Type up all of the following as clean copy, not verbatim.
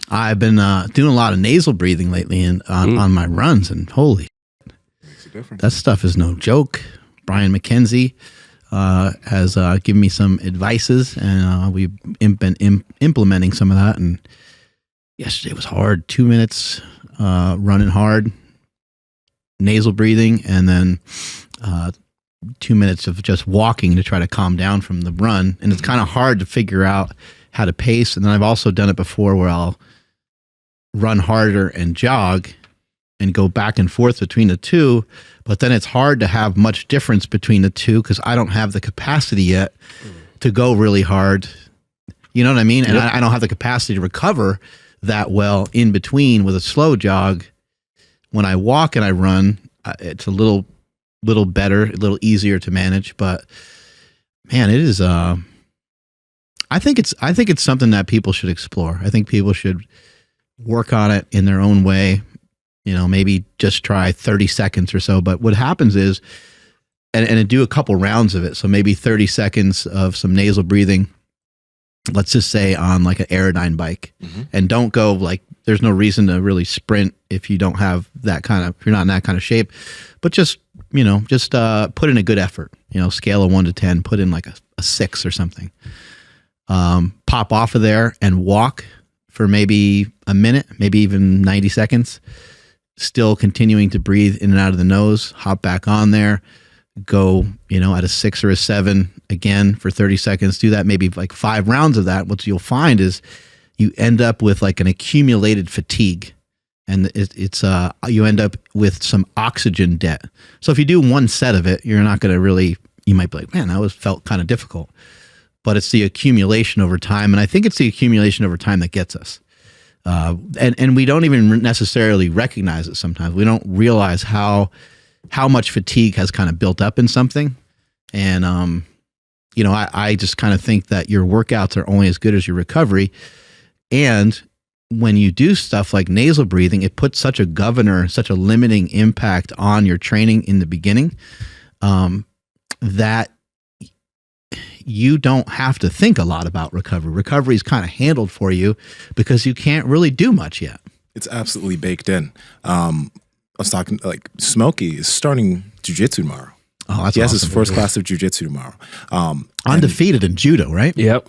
I've been doing a lot of nasal breathing lately on my runs, and holy, Makes a difference. that stuff is no joke. Brian McKenzie has given me some advices, and we've been implementing some of that. And yesterday was hard. 2 minutes running hard, nasal breathing, and then 2 minutes of just walking to try to calm down from the run. And it's kind of hard to figure out how to pace. And then I've also done it before where I'll run harder and jog and go back and forth between the two. But then it's hard to have much difference between the two because I don't have the capacity yet to go really hard. You know what I mean? And I don't have the capacity to recover that well in between with a slow jog. When I walk and I run, it's a little better, a little easier to manage. But man, it is. I think it's something that people should explore. I think people should work on it in their own way. You know, maybe just try 30 seconds or so. But what happens is, and do a couple rounds of it. So maybe 30 seconds of some nasal breathing. Let's just say on like an Aerodyne bike, and don't go like. There's no reason to really sprint if you don't have that kind of. If you're not in that kind of shape, but just put in a good effort. You know, scale of 1 to 10, put in like a 6 or something. Pop off of there and walk for maybe a minute, maybe even 90 seconds. Still continuing to breathe in and out of the nose. Hop back on there. Go, at a 6 or a 7 again for 30 seconds. Do that maybe like 5 rounds of that. What you'll find is you end up with like an accumulated fatigue, and it's you end up with some oxygen debt. So if you do one set of it, you're not going to really. You might be like, man, that felt kind of difficult, but it's the accumulation over time, and I think it's the accumulation over time that gets us. And we don't even necessarily recognize it sometimes. We don't realize how much fatigue has kind of built up in something. And, I just kind of think that your workouts are only as good as your recovery. And when you do stuff like nasal breathing, it puts such a limiting impact on your training in the beginning, that you don't have to think a lot about recovery. Recovery is kind of handled for you because you can't really do much yet. It's absolutely baked in. I was talking like Smokey is starting jiu-jitsu tomorrow. Oh, that's He has awesome. his first class of jiu-jitsu tomorrow. Undefeated in judo, right? Yep.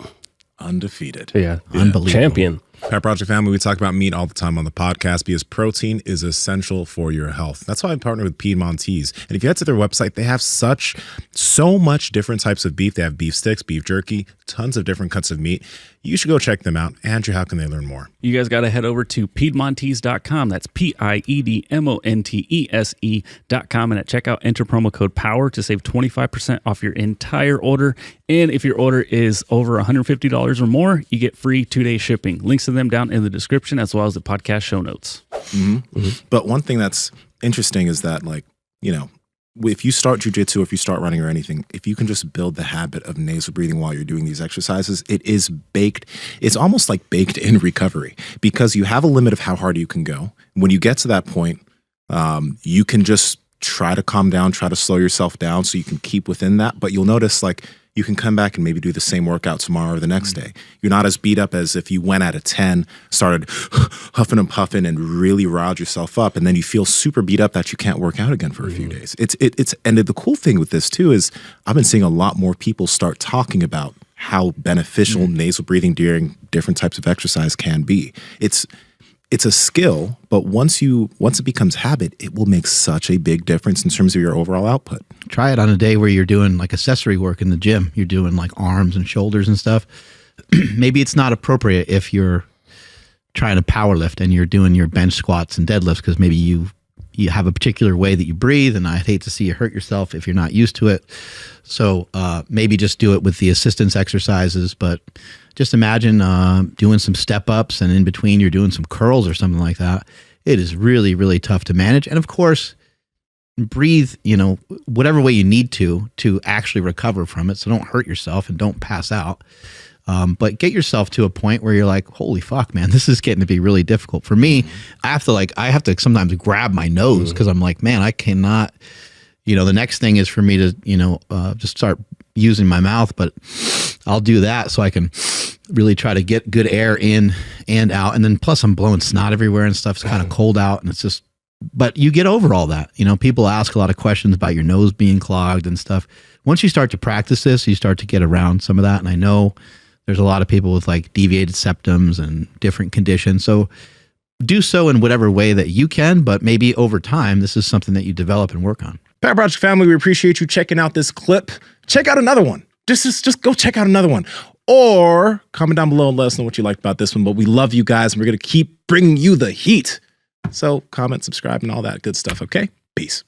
Undefeated. Yeah. Unbelievable. Champion. Pet Project family, we talk about meat all the time on the podcast because protein is essential for your health. That's why I partner with Piedmontese. And if you head to their website, they have so much different types of beef. They have beef sticks, beef jerky, tons of different cuts of meat. You should go check them out. Andrew, how can they learn more? You guys got to head over to Piedmontese.com. That's Piedmontese.com. And at checkout, enter promo code POWER to save 25% off your entire order. And if your order is over $150 or more, you get free 2-day shipping. Links to them down in the description as well as the podcast show notes. But one thing that's interesting is that, if you start jujitsu, if you start running or anything, if you can just build the habit of nasal breathing while you're doing these exercises, it is baked. It's almost like baked in recovery because you have a limit of how hard you can go. When you get to that point, you can just try to calm down, try to slow yourself down so you can keep within that. But you'll notice you can come back and maybe do the same workout tomorrow or the next day. You're not as beat up as if you went at a 10, started huffing and puffing and really riled yourself up, and then you feel super beat up that you can't work out again for a few days. And the cool thing with this too is I've been seeing a lot more people start talking about how beneficial nasal breathing during different types of exercise can be. It's a skill, but once it becomes habit, it will make such a big difference in terms of your overall output. Try it on a day where you're doing like accessory work in the gym. You're doing like arms and shoulders and stuff. Maybe it's not appropriate if you're trying to power lift and you're doing your bench squats and deadlifts because maybe you have a particular way that you breathe, and I'd hate to see you hurt yourself if you're not used to it. So maybe just do it with the assistance exercises, but just imagine doing some step ups and in between you're doing some curls or something like that. It is really, really tough to manage. And of course, breathe, whatever way you need to actually recover from it. So don't hurt yourself and don't pass out. But get yourself to a point where you're like, holy fuck, man, this is getting to be really difficult. For me, I have to sometimes grab my nose because I'm like, man, I cannot, the next thing is for me to, just start using my mouth, but I'll do that so I can really try to get good air in and out. And then plus I'm blowing snot everywhere and stuff. It's kind of cold out and it's just, but you get over all that. You know, people ask a lot of questions about your nose being clogged and stuff. Once you start to practice this, you start to get around some of that. And I know there's a lot of people with like deviated septums and different conditions. So do so in whatever way that you can, but maybe over time, this is something that you develop and work on. Power Project family, we appreciate you checking out this clip. Check out another one. Just go check out another one. Or comment down below and let us know what you liked about this one. But we love you guys, and we're going to keep bringing you the heat. So comment, subscribe, and all that good stuff, okay? Peace.